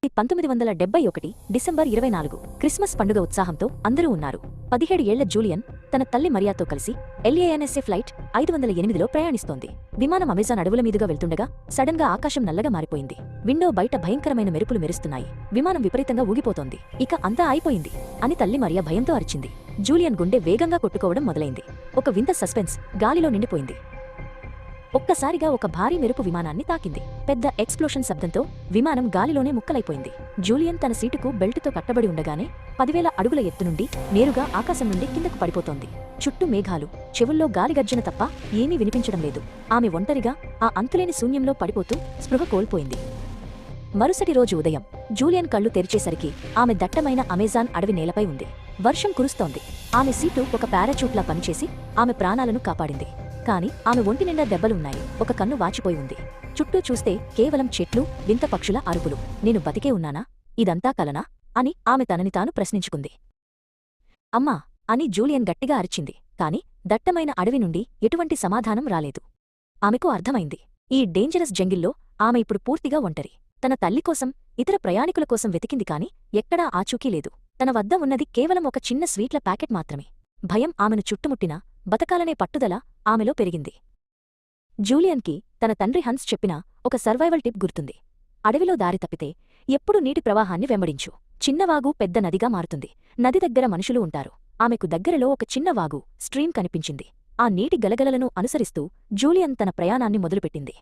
1971 December 24 Christmas పండుగ ఉత్సాహంతో అందరూ ఉన్నారు. 17 ఏళ్ల జూలియన్ తన తల్లి మరియాతో కలిసి LANSA ఫ్లైట్ 508లో ప్రయాణిస్తోంది. విమానం అమెజాన్ అడవుల మీదుగా వెళ్తుండగా సడన్ గా ఆకాశం నల్లగా మారిపోయింది. విండో బయట భయంకరమైన మెరుపులు మెరుస్తున్నాయి. విమానం విపరీతంగా ఊగిపోతోంది. ఇక అంతా అయిపోయింది అని తల్లి మరియా భయంతో అరిచింది. జూలియన్ గుండె వేగంగా కొట్టుకోవడం మొదలైంది. ఒక వింత సస్పెన్స్ గాలిలో నిండిపోయింది. ఒక్కసారిగా ఒక భారీ మెరుపు విమానాన్ని తాకింది. పెద్ద ఎక్స్ప్లోషన్ శబ్దంతో విమానం గాలిలోనే ముక్కలైపోయింది. జూలియన్ తన సీటుకు బెల్టుతో కట్టబడి ఉండగానే 10,000 అడుగుల ఎత్తు నుండి నేరుగా ఆకాశం నుండి కిందకు పడిపోతోంది. చుట్టూ మేఘాలు, చెవుల్లో గాలిగర్జన తప్ప ఏమీ వినిపించడం లేదు. ఆమె ఒంటరిగా ఆ అంతులేని శూన్యంలో పడిపోతూ స్పృహ కోల్పోయింది. మరుసటి రోజు ఉదయం జూలియన్ కళ్ళు తెరిచేసరికి ఆమె దట్టమైన అమెజాన్ అడవి నేలపై ఉంది. వర్షం కురుస్తోంది. ఆమె సీటు ఒక పారాచూట్లా పనిచేసి ఆమె ప్రాణాలను కాపాడింది. కాని ఆమె ఒంటి నిండా దెబ్బలున్నాయి. ఒక కన్ను వాచిపోయి ఉంది. చుట్టూ చూస్తే కేవలం చెట్లు, వింత పక్షుల అరుపులు. నేను బతికే ఉన్నానా? ఇదంతా కలనా అని ఆమె తనని తాను ప్రశ్నించుకుంది. అమ్మా అని జూలియన్ గట్టిగా అరిచింది. కాని దట్టమైన అడవి నుండి ఎటువంటి సమాధానం రాలేదు. ఆమెకు అర్థమైంది, ఈ డేంజరస్ జంగిల్లో ఆమె ఇప్పుడు పూర్తిగా ఒంటరి. తన తల్లి కోసం, ఇతర ప్రయాణికుల కోసం వెతికింది కాని ఎక్కడా ఆచూకీ లేదు. తన వద్ద ఉన్నది కేవలం ఒక చిన్న స్వీట్ల ప్యాకెట్ మాత్రమే. భయం ఆమెను చుట్టుముట్టినా బతకాలనే పట్టుదల ఆమెలో పెరిగింది. జూలియన్కి తన తండ్రి హన్స్ చెప్పిన ఒక సర్వైవల్ టిప్ గుర్తుంది. అడవిలో దారి తప్పితే ఎప్పుడూ నీటి ప్రవాహాన్ని వెంబడించు. చిన్నవాగు పెద్ద నదిగా మారుతుంది. నది దగ్గర మనుషులు ఉంటారు. ఆమెకు దగ్గరలో ఒక చిన్న వాగు, స్ట్రీమ్ కనిపించింది. ఆ నీటి గలగలలను అనుసరిస్తూ జూలియన్ తన ప్రయాణాన్ని మొదలుపెట్టింది.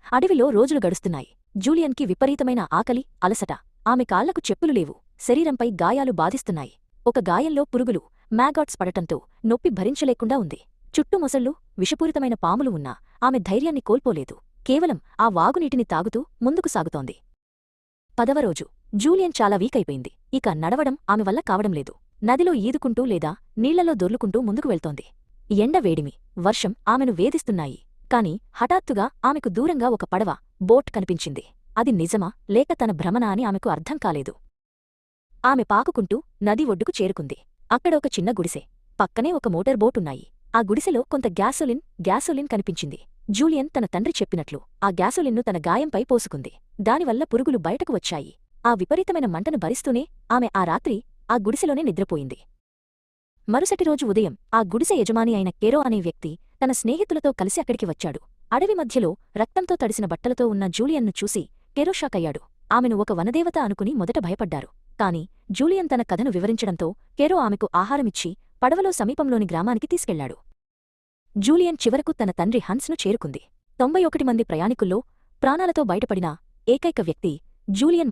అడవిలో రోజులు గడుస్తున్నాయి. జూలియన్కి విపరీతమైన ఆకలి, అలసట. ఆమె కాళ్లకు చెప్పులు లేవు. శరీరంపై గాయాలు బాధిస్తున్నాయి. ఒక గాయంలో పురుగులు, మ్యాగాట్స్ పడటంతో నొప్పి భరించలేకుండా ఉంది. చుట్టూ మొసళ్ళు, విషపూరితమైన పాములు ఉన్నా ఆమె ధైర్యాన్ని కోల్పోలేదు. కేవలం ఆ వాగునీటిని తాగుతూ ముందుకు సాగుతోంది. 10వ రోజు జూలియన్ చాలా వీకైపోయింది. ఇక నడవడం ఆమె వల్ల కావడం లేదు. నదిలో ఈదుకుంటూ లేదా నీళ్లలో దొర్లుకుంటూ ముందుకు వెళ్తోంది. ఎండ, వేడిమి, వర్షం ఆమెను వేధిస్తున్నాయి. కాని హఠాత్తుగా ఆమెకు దూరంగా ఒక పడవ, బోట్ కనిపించింది. అది నిజమా లేక తన భ్రమనా అని ఆమెకు అర్థం కాలేదు. ఆమె పాకుకుంటూ నది ఒడ్డుకు చేరుకుంది. అక్కడ ఒక చిన్న గుడిసె, పక్కనే ఒక మోటార్ బోట్ ఉన్నాయి. ఆ గుడిసెలో కొంత గ్యాసోలిన్ కనిపించింది. జూలియన్ తన తండ్రి చెప్పినట్లు ఆ గ్యాసోలిన్ను తన గాయంపై పోసుకుంది. దానివల్ల పురుగులు బయటకు వచ్చాయి. ఆ విపరీతమైన మంటను భరిస్తూనే ఆమె ఆ రాత్రి ఆ గుడిసెలోనే నిద్రపోయింది. మరుసటి రోజు ఉదయం ఆ గుడిసె యజమాని అయిన కెరో అనే వ్యక్తి తన స్నేహితులతో కలిసి అక్కడికి వచ్చాడు. అడవి మధ్యలో రక్తంతో తడిసిన బట్టలతో ఉన్న జూలియన్ను చూసి కెరో షాకయ్యాడు. ఆమెను ఒక వనదేవత అనుకుని మొదట భయపడ్డారు. కాని జూలియన్ తన కథను వివరించడంతో కెరో ఆమెకు ఆహారమిచ్చి పడవలో సమీపంలోని గ్రామానికి తీసుకెళ్లాడు. జూలియన్ చివరకు తన తండ్రి హన్స్ను చేరుకుంది. 91 మంది ప్రయాణికుల్లో ప్రాణాలతో బయటపడిన ఏకైక వ్యక్తి జూలియన్